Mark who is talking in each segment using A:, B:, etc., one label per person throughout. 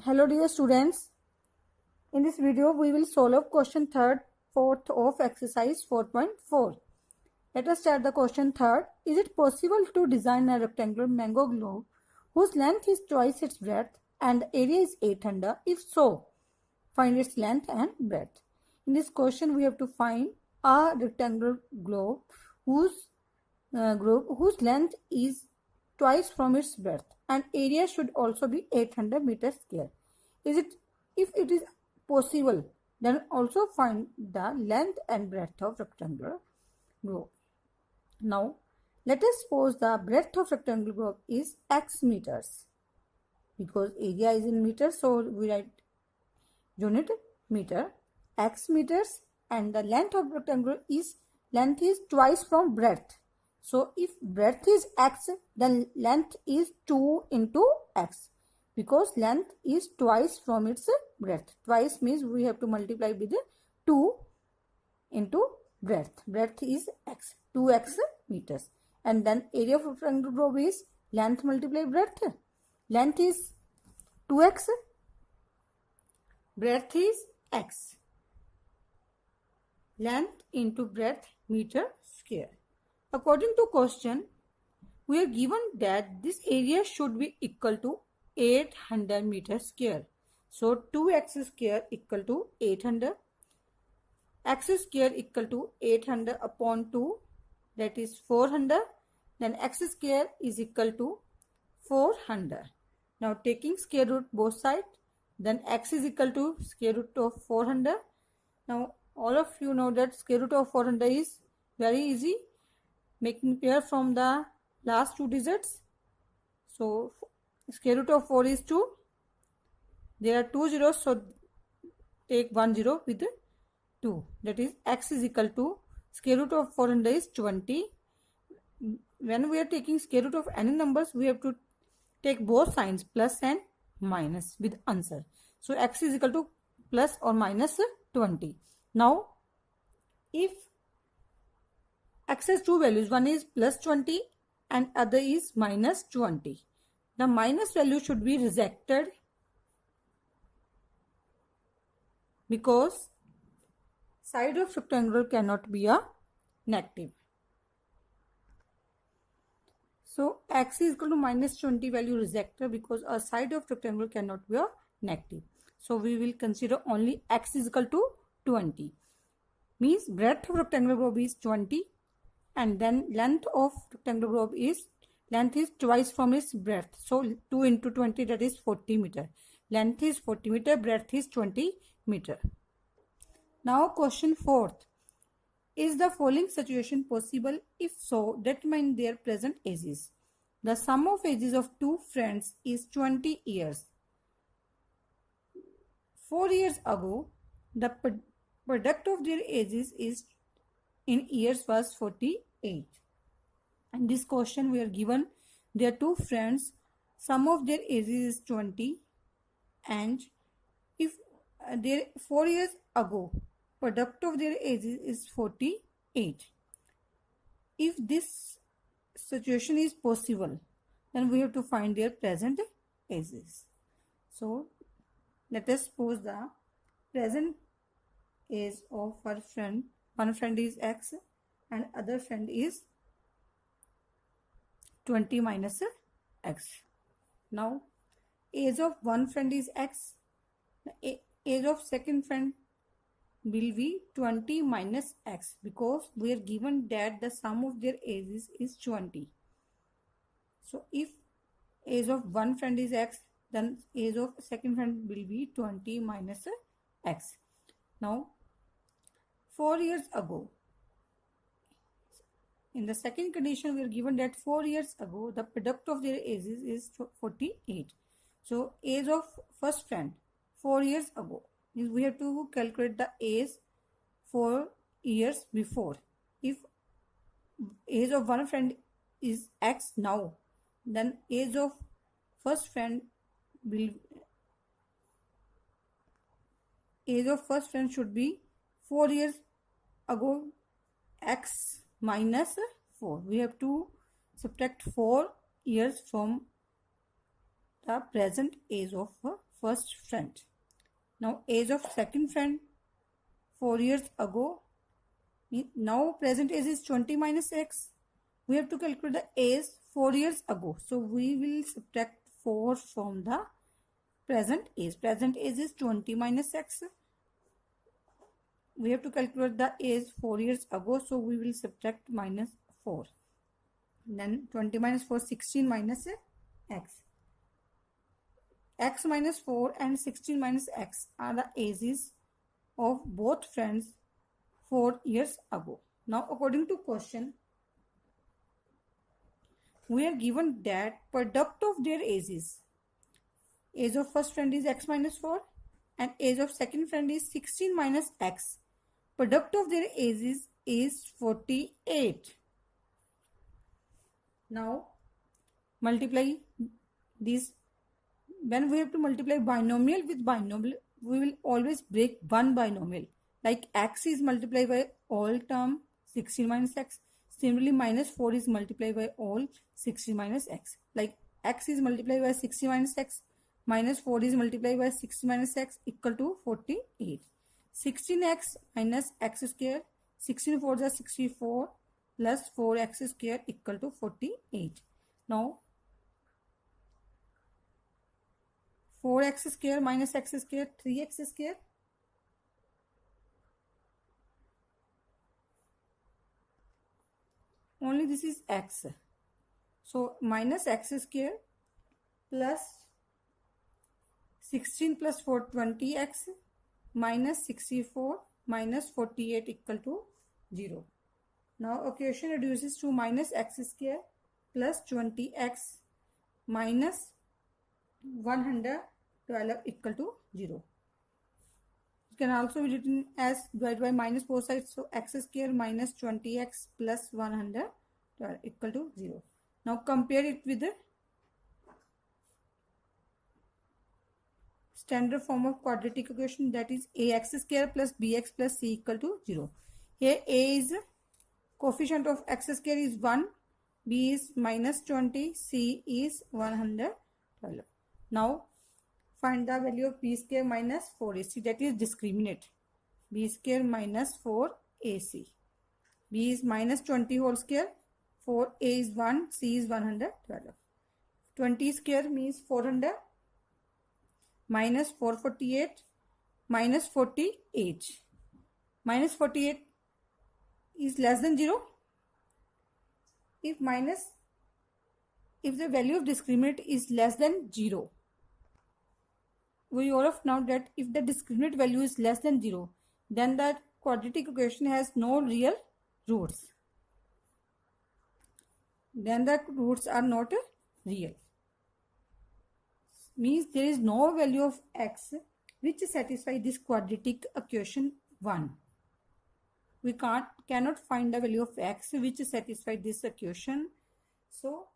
A: Hello dear students, in this video we will solve question 3rd, 4th of exercise 4.4. Let us start the question 3rd. Is it possible to design a rectangular mango globe whose length is twice its breadth and the area is 800? If so, find its length and breadth. In this question we have to find a rectangular globe whose length is twice from its breadth and area should also be 800 meters square. If it is possible, then also find the length and breadth of rectangular globe. Now let us suppose the breadth of rectangular globe is x meters, because area is in meters, so we write unit meter, x meters, and the length of rectangle is twice from breadth. So if breadth is x, then length is 2 into x, because length is twice from its breadth. Twice means we have to multiply with 2 into breadth. Breadth is x, 2x meters. And then area of rectangular globe is length multiply breadth. Length is 2x, breadth is x. Length into breadth meter square. According to question, we are given that this area should be equal to 800 meters square. So 2x square equal to 800. X square equal to 800 upon 2, that is 400. Then x square is equal to 400. Now taking square root both sides, then x is equal to square root of 400. Now all of you know that square root of 400 is very easy, making pair from the last two digits. So square root of 4 is 2. There are two zeros, so take one zero with 2. That is x is equal to square root of 400 is 20. When we are taking square root of any numbers, we have to take both signs, plus and minus, with answer. So x is equal to plus or minus 20. Now if x has two values, one is plus 20 and other is minus 20, the minus value should be rejected, because side of rectangle cannot be a negative. So x is equal to minus 20 value rejected, because a side of rectangle cannot be a negative. So we will consider only x is equal to 20. Means breadth of rectangular globe is 20, and then length of rectangular globe is, length is twice from its breadth. So 2 into 20, that is 40 meter. Length is 40 meter, breadth is 20 meter. Now question 4th. Is the following situation possible? If so, determine their present ages. The sum of ages of two friends is 20 years. 4 years ago, the product of their ages is in years was 48. In this question we are given their two friends, sum of their ages is 20, and if their 4 years ago product of their ages is 48. If this situation is possible, then we have to find their present ages. So let us suppose the present age of our friend. One friend is x and other friend is 20 minus x. Now age of one friend is x, age of second friend will be 20 minus x, because we are given that the sum of their ages is 20. So if age of one friend is x, then age of second friend will be 20 minus x. Now 4 years ago, in the second condition we are given that 4 years ago the product of their ages is 48. So age of first friend 4 years ago, we have to calculate the age 4 years before. If age of one friend is x now, then age of first friend should be 4 years ago x minus 4. We have to subtract 4 years from the present age of first friend. Now age of second friend 4 years ago. Now present age is 20 minus x. We have to calculate the age 4 years ago. So we will subtract 4 from the present age. Present age is 20 minus x. We have to calculate the age 4 years ago. So we will subtract minus 4. Then 20 minus 4, 16 minus x. X minus 4 and 16 minus x are the ages of both friends 4 years ago. Now according to question, we are given that product of their ages. Age of first friend is x minus 4 and age of second friend is 16 minus x. Product of their ages is 48. Now multiply these. When we have to multiply binomial with binomial, we will always break one binomial. Like x is multiplied by all term 16 minus x. Similarly, minus 4 is multiplied by all 16 minus x. Like x is multiplied by 60 minus x. Minus 4 is multiplied by 60 minus x equal to 48. 16x minus x square. 16 4 is 64 plus 4x square equal to 48. Now 4x square minus x square, 3x square. Only this is x. So minus x square plus 16 plus 4, 20x minus 64 minus 48 equal to 0. Now equation reduces to minus x square plus 20x minus 112 equal to 0. It can also be written as divided by minus both sides. So x square minus 20x plus 112 equal to 0. Now compare it with the standard form of quadratic equation, that is ax square plus bx plus c equal to 0. Here a is coefficient of x square is 1, b is minus 20, c is 112. Now find the value of b square minus 4ac, that is discriminant. B square minus 4ac. B is minus 20 whole square. 4a is 1, c is 112. 20 square means 400 minus 448 minus 48. Minus 48 is less than 0. If the value of discriminant is less than 0, we all of know that if the discriminant value is less than 0, then that quadratic equation has no real roots. Then the roots are not real. Means there is no value of x which satisfies this quadratic equation 1. We cannot find the value of x which satisfies this equation. So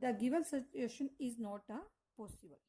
A: the given situation is not possible.